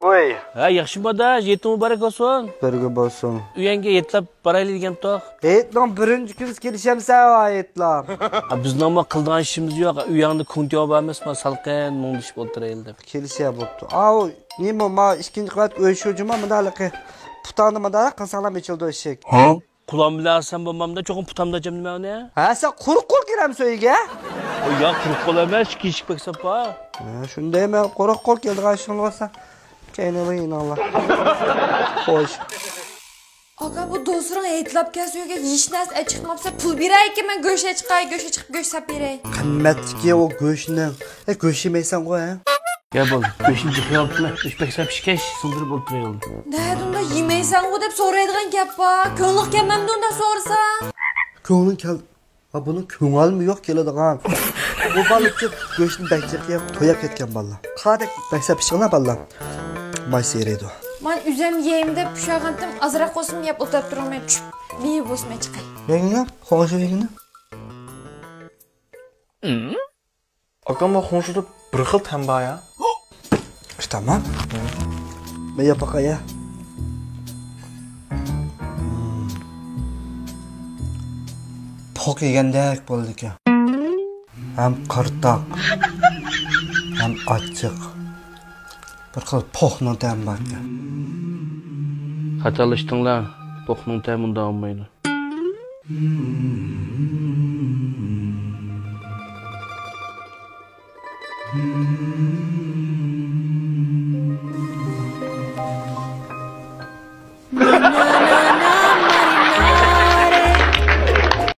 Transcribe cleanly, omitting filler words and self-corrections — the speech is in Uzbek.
Voy. Ha, yaxshimi-da, yetim muborak olsin. Birga bo'lsin. Uyanga yetlab boraylik degan to'q. Etlam birinchi kun kelishamsan va etlam. Bizning nima qilgan ishimiz yo'q. Uyangni kuntiyob emasman, salqin mundishib o'tiraylik. Kelisha bo'pti. Au, nima ma ikkinchi qavat o'yishuvjima mundalaqi. Putani mundala qasalam ichildi eshik. Ha? Qulam bilan sen bo'lmamda cho'qim putamda jim nima uni? Ha, sen quruq qo'l kelamsan uyga? O yo'q, quruq qo'l emas, kishik beksap ha. Shundaymi? Quruq qo'l keldi g'ashing bo'lsa. Keyin Allah. Xo'sh. Aka bu do'stlaring etlab kelsa-yu hech narsa chiqmabsa, pul beray-ki men go'shtga chiqay, go'shtga chiqib go'sht sap beray. Qimmatga o go'shtni. Go'sht yemaysan qo'y, ha? Gel bol, go'shtni chiqyaptimi? Beksap shikesh sindirib o'tiraylik. Dadimda yemaysan-ku deb so'raydigan gap bor. Ko'ngil kelmamdi unda so'rasam. Ko'ngling kel. Ha buni ko'ngilmi yo'q keladigan. Bu balıkçı go'shtni bakchiga to'yab ketgan balla. Qadek beksap chiqna balla. Maysa yereydi. Men üzem yeyim deb pishag'andim, azroq qo'sim yeb o'tirib turmay tushib, mey bosmay chiqay. Yengni, xo'sh yengni. Akam xo'shida bir xil tamba ya. Tamam. Men yapaqaya. Pok yegandek bo'ldi ekan. Ham qirtoq, ham achchiq. Bir xil poxning ta'mi bor ekan. Xatolashdinglar, poxning ta'mini olmaydi.